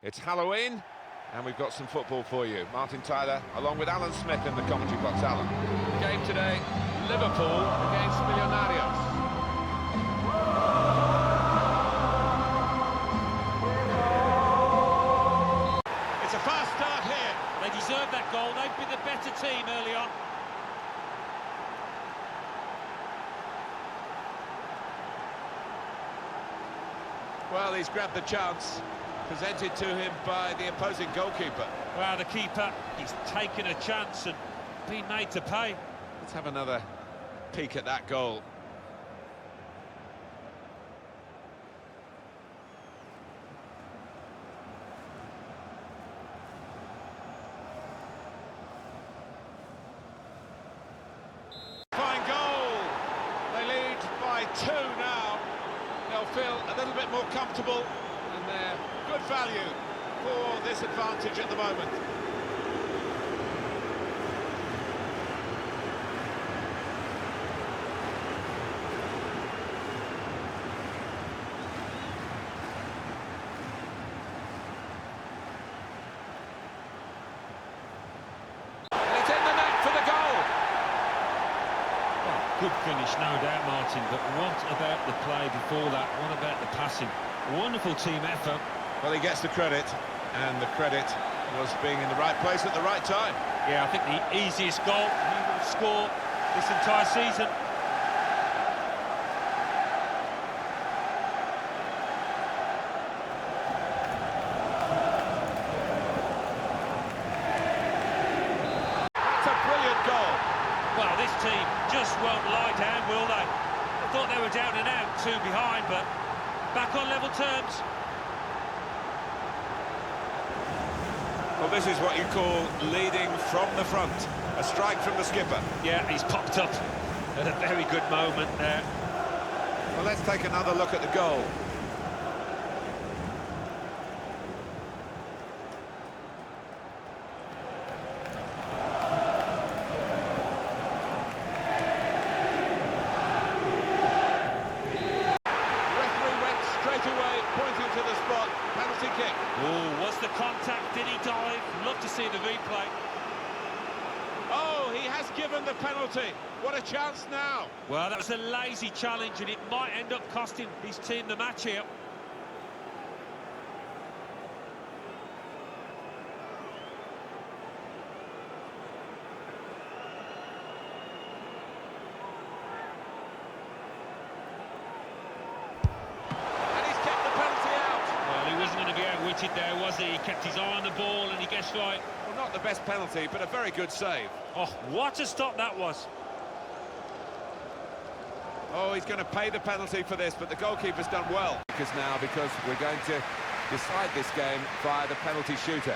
It's Halloween, and we've got some football for you. Martin Tyler, along with Alan Smith in the commentary box. Alan. The game today, Liverpool against Millonarios. It's a fast start here. They deserved that goal. They've been the better team early on. Well, he's grabbed the chance, presented to him by the opposing goalkeeper. Well, the keeper, he's taken a chance and been made to pay. Let's have another peek at that goal. Fine goal! They lead by 2 now. They'll feel a little bit more comfortable, and they're good value for this advantage at the moment. And it's in the net for the goal. Well, good finish, no doubt, Martin, but what about the play before that? What about the passing? Wonderful team effort. Well, he gets the credit, and the credit was being in the right place at the right time. Yeah, I think the easiest goal he will score this entire season. That's a brilliant goal. Well, this team just won't lie down, will they? I thought they were down and out, 2 behind, but back on level terms. Well, this is what you call leading from the front. A strike from the skipper. Yeah, he's popped up at a very good moment there. Well, let's take another look at the goal. Referee went straight away, pointing to the spot. Penalty kick. Oh, was the contact? Did he dive? Love to see the replay. Oh, he has given the penalty. What a chance now. Well, that was a lazy challenge, and it might end up costing his team the match here. And he's kept the penalty out. Well, he wasn't going to be outwitted there, was he? He kept his eye on the ball, and he guessed right. Well, not the best penalty, but a very good save. Oh, what a stop that was. Oh, he's going to pay the penalty for this, but the goalkeeper's done well. Because we're going to decide this game via the penalty shootout.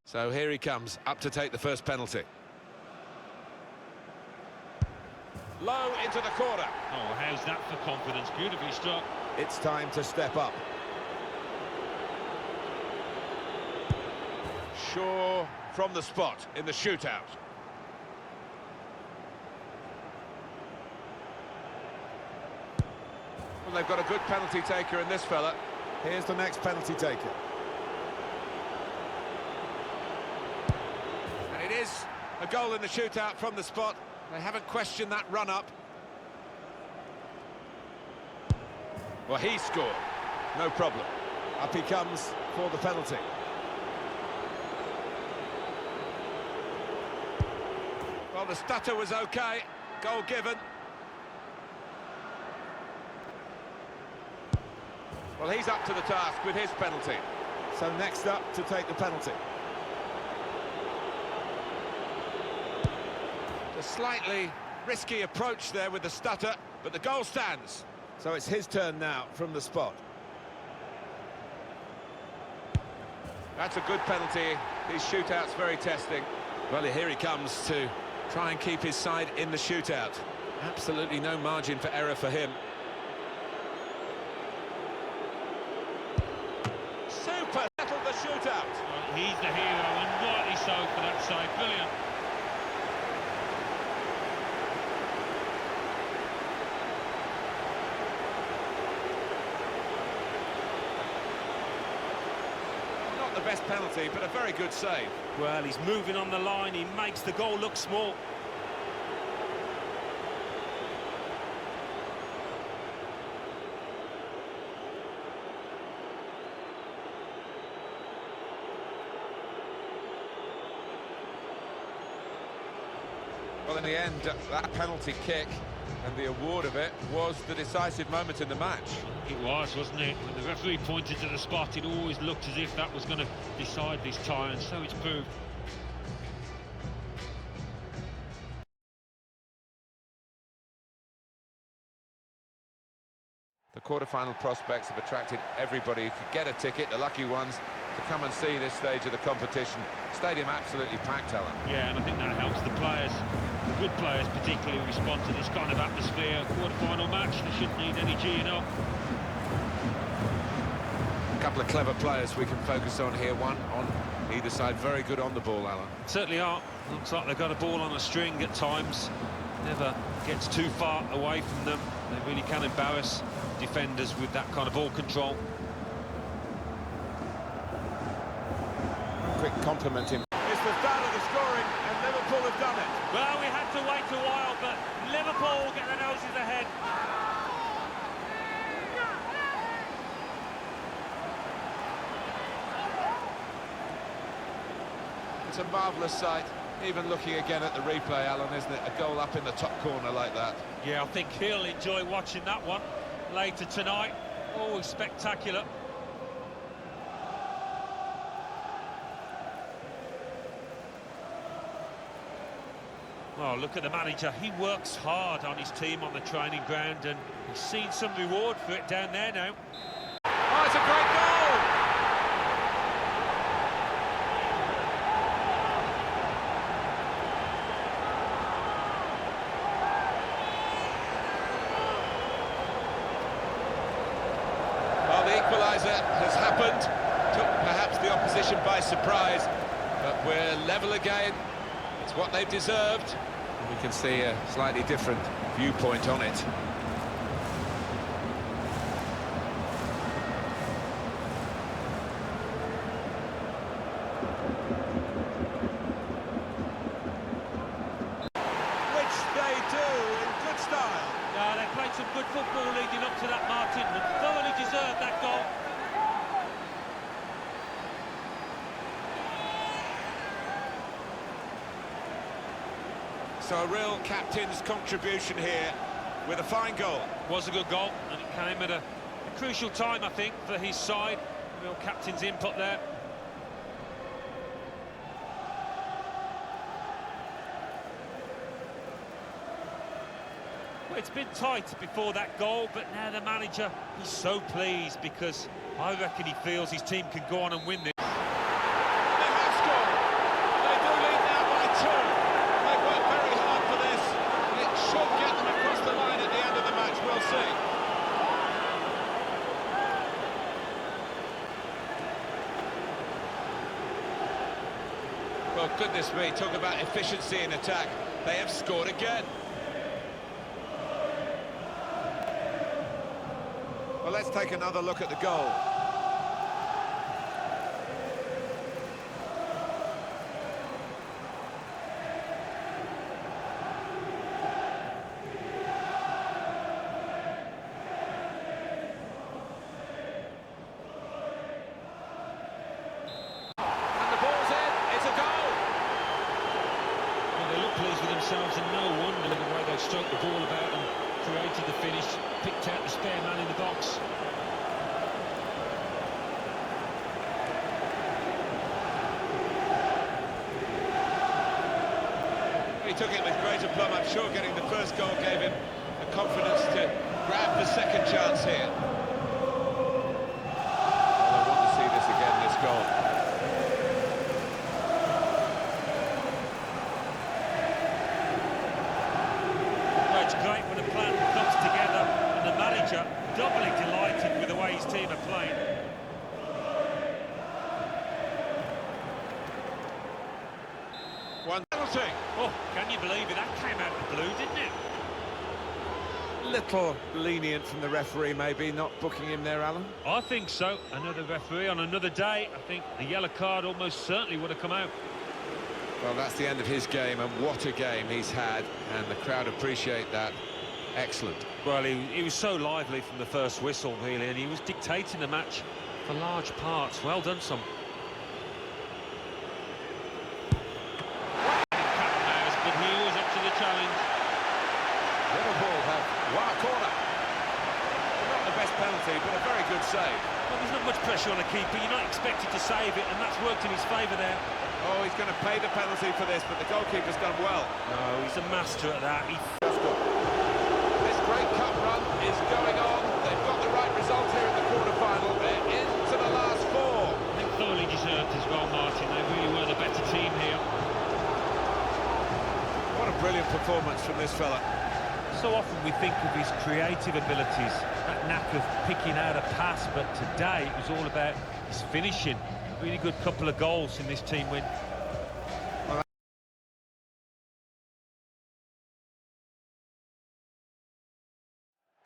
So here he comes, up to take the first penalty. Low into the corner. Oh, how's that for confidence? Beautifully struck. It's time to step up. Shaw from the spot in the shootout. Well, they've got a good penalty taker in this fella. Here's the next penalty taker. And it is a goal in the shootout from the spot. They haven't questioned that run-up. Well, he scored. No problem. Up he comes for the penalty. Well, the stutter was okay. Goal given. Well, he's up to the task with his penalty. So next up to take the penalty. A slightly risky approach there with the stutter, but the goal stands. So it's his turn now from the spot. That's a good penalty. His shootout's very testing. Well, here he comes to try and keep his side in the shootout. Absolutely no margin for error for him. it out. Well, he's the hero, and rightly so for that save. Brilliant. Not the best penalty, but a very good save. Well, he's moving on the line, he makes the goal look small. Well, in the end, that penalty kick and the award of it was the decisive moment in the match. It was, wasn't it? When the referee pointed to the spot, it always looked as if that was going to decide this tie, and so it's proved. The quarter-final prospects have attracted everybody who could get a ticket, the lucky ones, to come and see this stage of the competition. Stadium absolutely packed, Alan. Yeah, and I think that helps the players, the good players particularly, who respond to this kind of atmosphere. Quarter-final match, they shouldn't need any G'ing up. A couple of clever players we can focus on here, one on either side, very good on the ball, Alan. Certainly are. Looks like they've got a ball on a string at times. Never gets too far away from them. They really can embarrass defenders with that kind of ball control. Quick compliment him. It's the start of the scoring, and Liverpool have done it. Well, we had to wait a while, but Liverpool get their noses ahead. It's a marvellous sight. Even looking again at the replay, Alan, isn't it? A goal up in the top corner like that. Yeah, I think he'll enjoy watching that one later tonight. Always spectacular. Oh, look at the manager. He works hard on his team on the training ground, and he's seen some reward for it down there now. Oh, it's a great goal! Well, the equaliser has happened. Took perhaps the opposition by surprise, but we're level again. It's what they've deserved. We can see a slightly different viewpoint on it. Which they do in good style. No, they played some good football leading up to that, Martin, and thoroughly deserved that goal. So a real captain's contribution here with a fine goal. Was a good goal, and it came at a crucial time, I think, for his side. Real captain's input there. Well, it's been tight before that goal, but now the manager, he's so pleased because I reckon he feels his team can go on and win this. They have scored. They do lead now by 2. They've worked very hard for this. It should get them across the line at the end of the match. We'll see. Well, goodness me, talk about efficiency in attack. They have scored again. Well, let's take another look at the goal. And the ball's in. It's a goal. Well, they look pleased with themselves, and no wonder the way they stroked the ball about and created the finish, picked out the spare man in the box. He took it with great aplomb. I'm sure getting the first goal gave him the confidence to grab the second chance here. Well, I want to see this again, this goal. Well, it's great when a plan comes together, and the manager doubly delighted with the way his team are playing. penalty. Oh, can you believe it? That came out of the blue, didn't it? Little lenient from the referee, maybe, not booking him there, Alan. I think so. Another referee on another day. I think the yellow card almost certainly would have come out. Well, that's the end of his game, and what a game he's had, and the crowd appreciate that. Excellent. Well, he was so lively from the first whistle, really, and he was dictating the match for large parts. Well done, son. But he was up to the challenge. Liverpool have won a corner. Not the best penalty, but a very good save. Well, there's not much pressure on a keeper. You're not expected to save it, and that's worked in his favour there. Oh, he's going to pay the penalty for this, but the goalkeeper's done well. No, he's a master at that. This great cup run is going on. They've got the right result here in the quarter-final. They're into the last four. I think thoroughly deserved as well, Martin. They really were the better team here. What a brilliant performance from this fella. So often we think of his creative abilities, that knack of picking out a pass, but today it was all about his finishing. Really good couple of goals in this team win.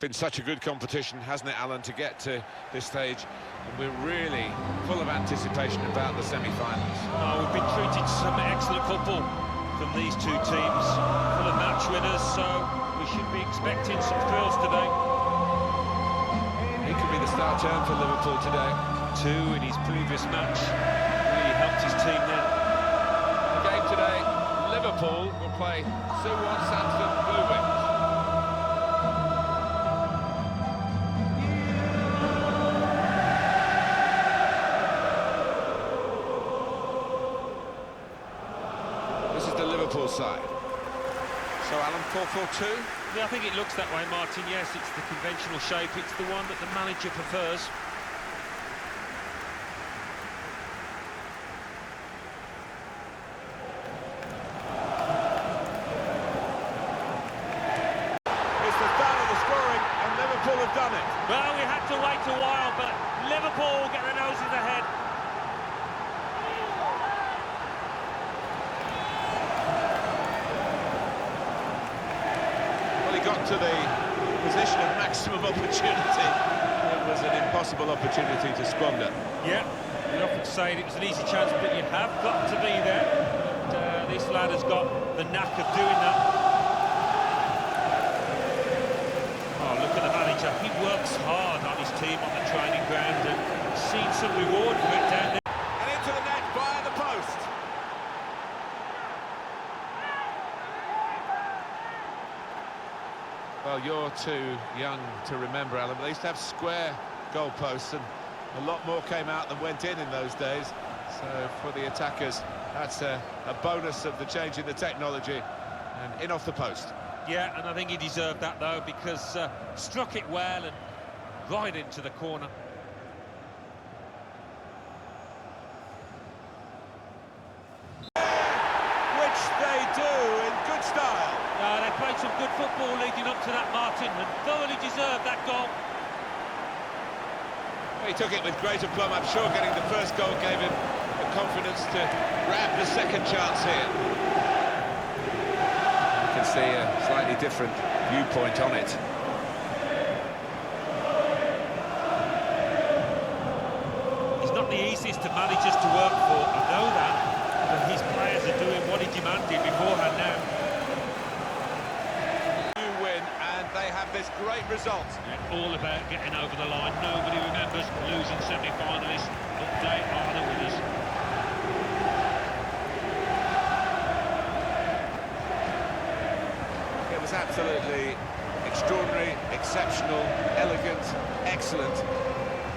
Been such a good competition, hasn't it, Alan, to get to this stage? And we're really full of anticipation about the semi-finals. Oh, we've been treated to some excellent football from these two teams, full of match winners, so we should be expecting some thrills today. He could be the star turn for Liverpool today. 2 in his previous match, really helped his team then. The game today, Liverpool will play Suwon Sanson Blue Wings. This is the Liverpool side. So, Alan, 4-4-2? Yeah, I think it looks that way, Martin. Yes, it's the conventional shape. It's the one that the manager prefers. It's the start of the scoring, and Liverpool have done it. Well, we had to wait a while, but Liverpool get their noses ahead. Well, he got to the position of maximum opportunity. It was an impossible opportunity to squander. Yeah, we often say it was an easy chance, but you have got to be there. And, this lad has got the knack of doing that. Oh, look at the manager. He works hard on his team on the training ground and seen some reward for it down there. And into the net via the post. Well, you're too young to remember, Alan, but they used to have square goalposts, and a lot more came out than went in those days. So for the attackers, that's a bonus of the change in the technology, and in off the post. Yeah, and I think he deserved that, though, because struck it well and right into the corner. Which they do in good style. They played some good football leading up to that, Martin, and thoroughly deserved that goal. He took it with great aplomb. I'm sure getting the first goal gave him the confidence to grab the second chance here. You can see a slightly different viewpoint on it. He's not the easiest of managers to work for, I know that, but his players are doing what he demanded beforehand now. You win, and they have this great result. Yeah, all about getting over the line. Nobody remembers losing semi-finalists, but they are the winners. It was absolutely extraordinary, exceptional, elegant, excellent.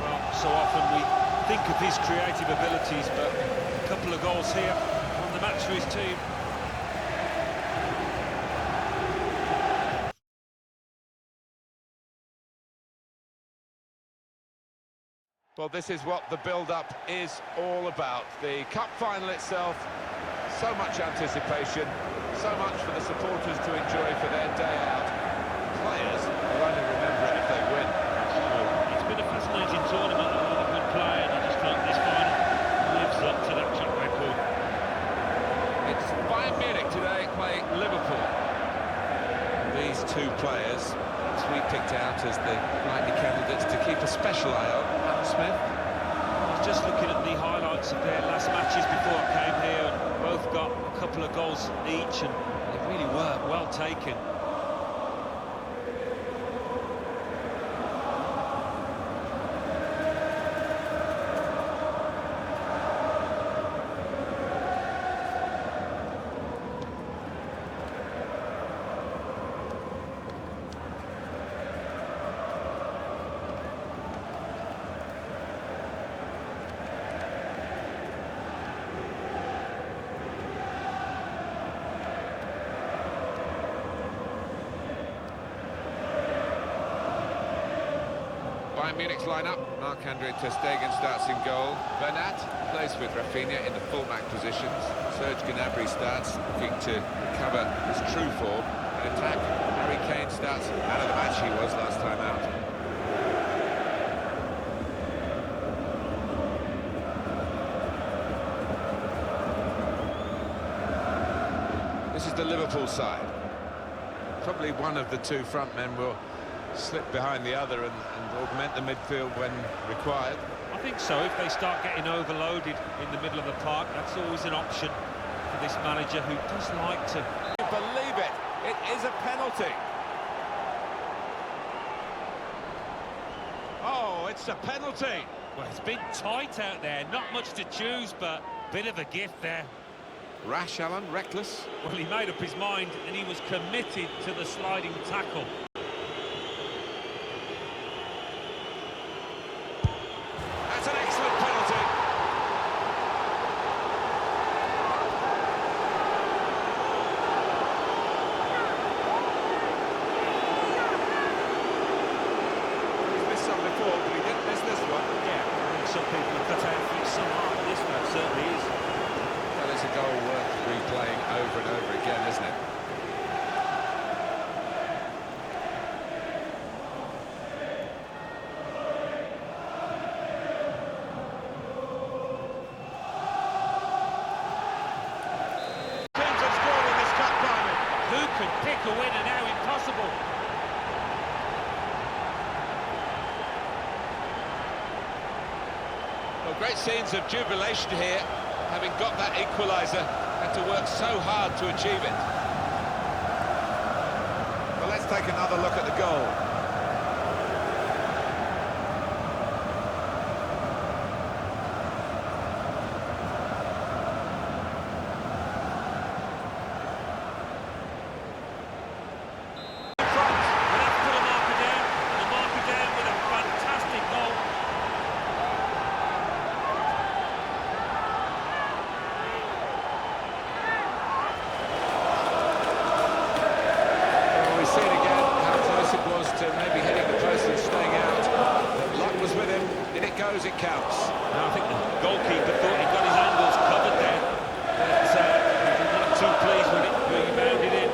Well, so often we think of his creative abilities, but a couple of goals here on the match for his team. Well, this is what the build-up is all about. The cup final itself, so much anticipation, so much for the supporters to enjoy for their day out. Players will only remember it if they win. It's been a fascinating tournament, a lot of good play, and I just hope this final lives up to that track record. It's Bayern Munich today. two players we picked out as the likely candidates to keep a special eye on. Alan Smith. I was just looking at the highlights of their last matches before I came here, and both got a couple of goals each, and they really were well taken. Bayern Munich's lineup. Marc-Andre ter Stegen starts in goal. Bernat plays with Rafinha in the fullback positions. Serge Gnabry starts, looking to recover his true form. In attack, Harry Kane starts out of the match he was last time out. This is the Liverpool side. Probably one of the two front men will slip behind the other and augment the midfield when required. I think so. If they start getting overloaded in the middle of the park, that's always an option for this manager, who does like to... Believe it, it is a penalty. Oh, it's a penalty. Well, it's been tight out there, not much to choose, but bit of a gift there. Rash, Alan, reckless. Well, he made up his mind, and he was committed to the sliding tackle. That's an excellent penalty. He's missed some before, but he didn't miss this one. Yeah, I think some people have cut out for some art. This one certainly is. Well, it's a goal worth replaying over and over again, isn't it? Teams have scored in this cup final. Who could pick a winner now? Impossible. Well, great scenes of jubilation here, having got that equaliser, had to work so hard to achieve it. Well, let's take another look at the goal. It counts. Now, I think the goalkeeper thought he got his angles covered there, but he was not too pleased with it being bounded in.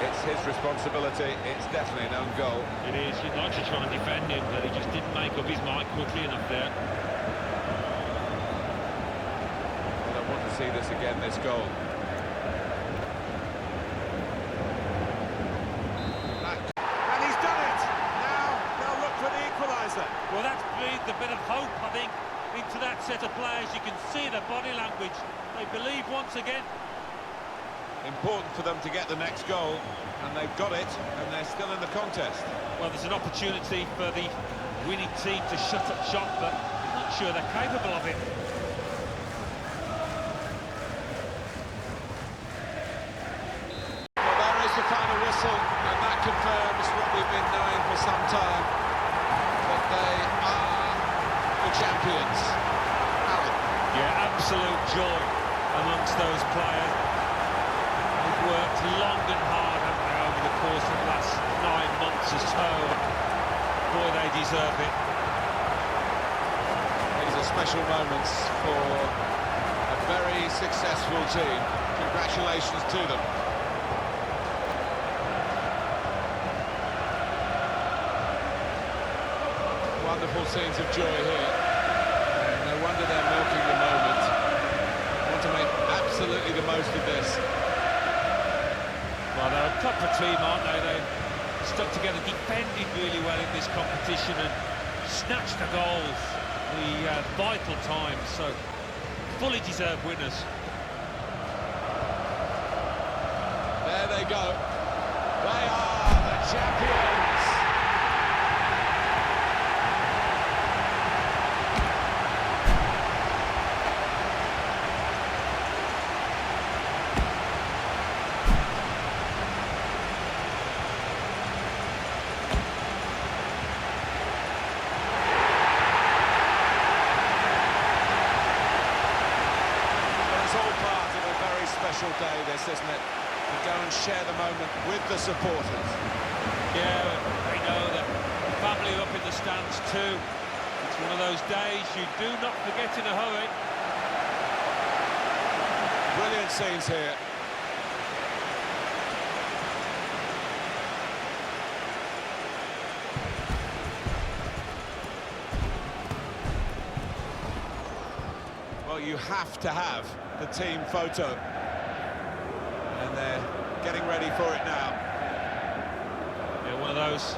It's his responsibility. It's definitely an own goal. It is. You'd like to try and defend him, but he just didn't make up his mind quickly enough there. Well, I want to see this again, this goal. And he's done it. Now they'll look for the equaliser. Well, that's breathed a bit of hope, I think, into that set of players. You can see the body language. They believe once again. Important for them to get the next goal, and they've got it, and they're still in the contest. Well, there's an opportunity for the winning team to shut up shop, but I'm not sure they're capable of it. Well, there is the final whistle, and that confirms what we've been knowing for some time, that they are the champions. Alan. Yeah, absolute joy amongst those players. They've worked long and hard, haven't they, over the course of the last 9 months or so. Boy, they deserve it. special moments for a very successful team. Congratulations to them. Wonderful scenes of joy here. No wonder they're milking the moment. Want to make absolutely the most of this. Well, they're a proper team, aren't they? They stuck together, defended really well in this competition and snatched the goals, the vital times, so fully deserved winners. There they go. They are the champions. Special day this, isn't it? To go and share the moment with the supporters. Yeah, they know that family up in the stands too. It's one of those days you do not forget in a hurry. Brilliant scenes here. Well, you have to have the team photo. And they're getting ready for it now. Yeah, one of those